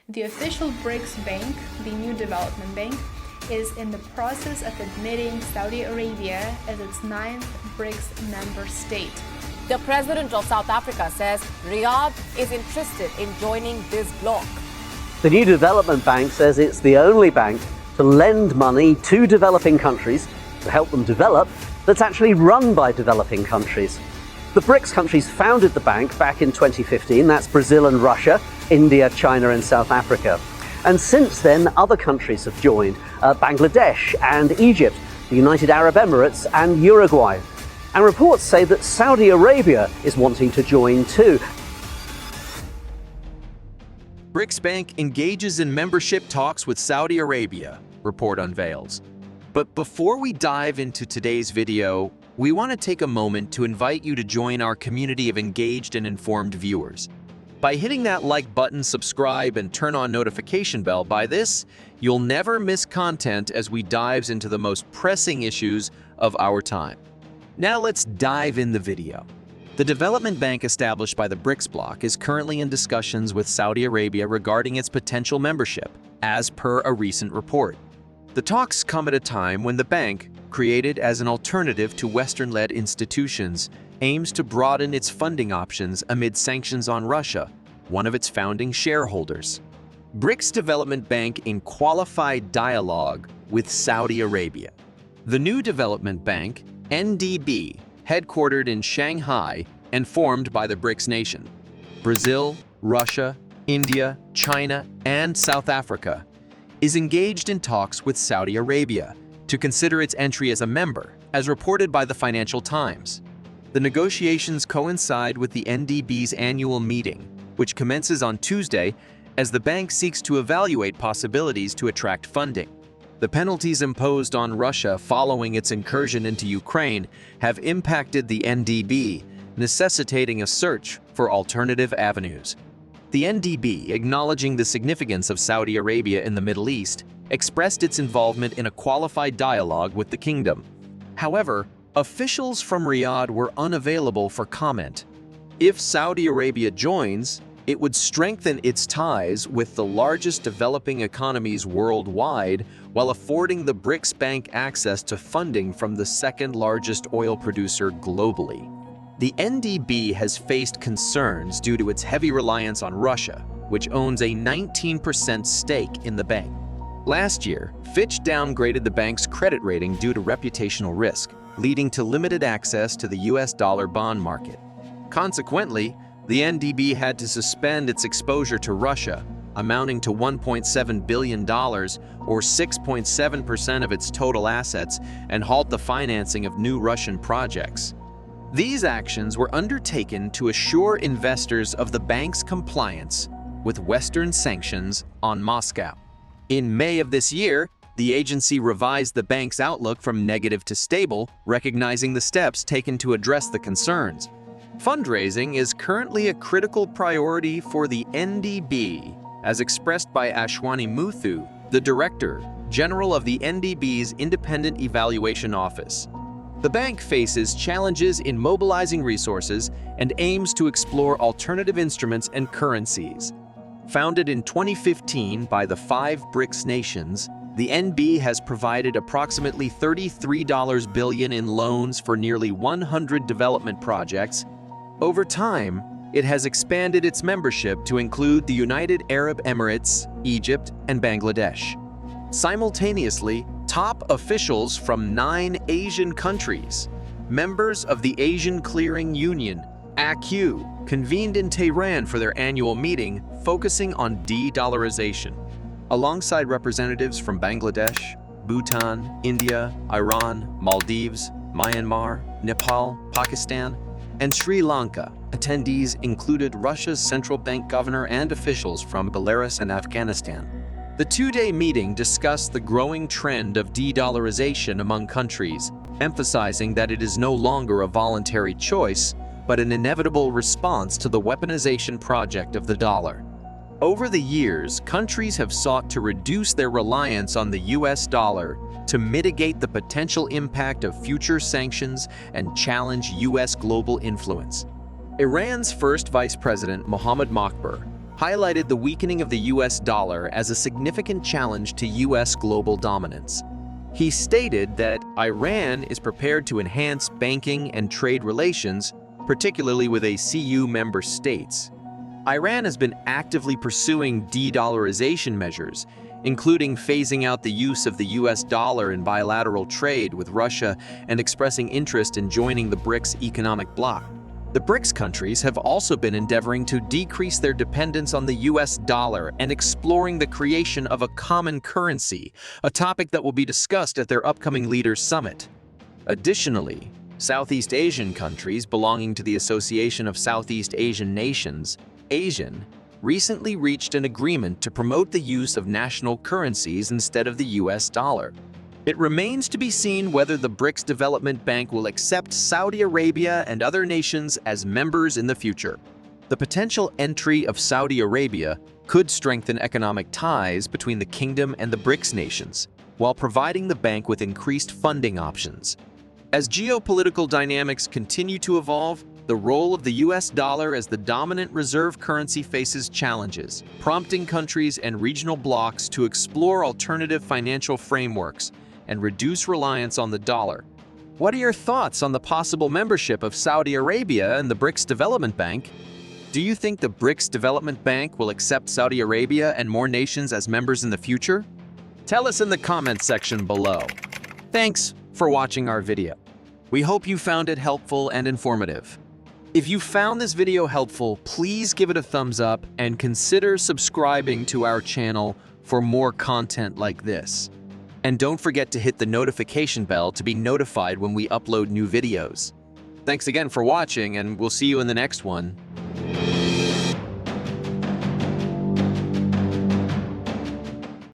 The official BRICS bank, the new development bank, is in the process of admitting Saudi Arabia as its 9th BRICS member state. The president of South Africa says Riyadh is interested in joining this bloc. The new development bank says it's the only bank to lend money to developing countries to help them develop that's actually run by developing countries. The BRICS countries founded the bank back in 2015. That's Brazil and Russia, India, China and South Africa. And since then, other countries have joined, Bangladesh and Egypt, the United Arab Emirates and Uruguay. And reports say that Saudi Arabia is wanting to join too. BRICS Bank engages in membership talks with Saudi Arabia, report unveils. But before we dive into today's video, we want to take a moment to invite you to join our community of engaged and informed viewers. By hitting that like button, subscribe, and turn on notification bell, by this, you'll never miss content as we dive into the most pressing issues of our time. Now let's dive in the video. The development bank established by the BRICS bloc is currently in discussions with Saudi Arabia regarding its potential membership, as per a recent report. The talks come at a time when the bank, created as an alternative to Western-led institutions, aims to broaden its funding options amid sanctions on Russia, one of its founding shareholders. BRICS Development Bank in qualified dialogue with Saudi Arabia. The new development bank, NDB, headquartered in Shanghai and formed by the BRICS nation, Brazil, Russia, India, China, and South Africa, is engaged in talks with Saudi Arabia to consider its entry as a member, as reported by the Financial Times. The negotiations coincide with the NDB's annual meeting, which commences on Tuesday as the bank seeks to evaluate possibilities to attract funding. The penalties imposed on Russia following its incursion into Ukraine have impacted the NDB, necessitating a search for alternative avenues. The NDB, acknowledging the significance of Saudi Arabia in the Middle East, expressed its involvement in a qualified dialogue with the kingdom. However, officials from Riyadh were unavailable for comment. If Saudi Arabia joins, it would strengthen its ties with the largest developing economies worldwide while affording the BRICS Bank access to funding from the second-largest oil producer globally. The NDB has faced concerns due to its heavy reliance on Russia, which owns a 19% stake in the bank. Last year, Fitch downgraded the bank's credit rating due to reputational risk, leading to limited access to the US dollar bond market. Consequently, the NDB had to suspend its exposure to Russia, amounting to $1.7 billion or 6.7% of its total assets, and halt the financing of new Russian projects. These actions were undertaken to assure investors of the bank's compliance with Western sanctions on Moscow. In May of this year, the agency revised the bank's outlook from negative to stable, recognizing the steps taken to address the concerns. Fundraising is currently a critical priority for the NDB, as expressed by Ashwani Muthu, the Director General of the NDB's Independent Evaluation Office. The bank faces challenges in mobilizing resources and aims to explore alternative instruments and currencies. Founded in 2015 by the 5 BRICS nations, the NB has provided approximately $33 billion in loans for nearly 100 development projects. Over time, it has expanded its membership to include the United Arab Emirates, Egypt, and Bangladesh. Simultaneously, top officials from 9 Asian countries, members of the Asian Clearing Union, ACU, convened in Tehran for their annual meeting focusing on de-dollarization. Alongside representatives from Bangladesh, Bhutan, India, Iran, Maldives, Myanmar, Nepal, Pakistan, and Sri Lanka, attendees included Russia's central bank governor and officials from Belarus and Afghanistan. The 2-day meeting discussed the growing trend of de-dollarization among countries, emphasizing that it is no longer a voluntary choice, but an inevitable response to the weaponization project of the dollar. Over the years, countries have sought to reduce their reliance on the US dollar to mitigate the potential impact of future sanctions and challenge US global influence. Iran's first Vice President, Mohammad Mokhber, highlighted the weakening of the US dollar as a significant challenge to US global dominance. He stated that Iran is prepared to enhance banking and trade relations, particularly with ACU member states. Iran has been actively pursuing de-dollarization measures, including phasing out the use of the US dollar in bilateral trade with Russia and expressing interest in joining the BRICS economic bloc. The BRICS countries have also been endeavoring to decrease their dependence on the US dollar and exploring the creation of a common currency, a topic that will be discussed at their upcoming Leaders Summit. Additionally, Southeast Asian countries belonging to the Association of Southeast Asian Nations, ASEAN, recently reached an agreement to promote the use of national currencies instead of the US dollar. It remains to be seen whether the BRICS Development Bank will accept Saudi Arabia and other nations as members in the future. The potential entry of Saudi Arabia could strengthen economic ties between the kingdom and the BRICS nations, while providing the bank with increased funding options. As geopolitical dynamics continue to evolve, the role of the US dollar as the dominant reserve currency faces challenges, prompting countries and regional blocs to explore alternative financial frameworks and reduce reliance on the dollar. What are your thoughts on the possible membership of Saudi Arabia in the BRICS Development Bank? Do you think the BRICS Development Bank will accept Saudi Arabia and more nations as members in the future? Tell us in the comments section below. Thanks for watching our video. We hope you found it helpful and informative. If you found this video helpful, please give it a thumbs up and consider subscribing to our channel for more content like this. And don't forget to hit the notification bell to be notified when we upload new videos. Thanks again for watching, and we'll see you in the next one.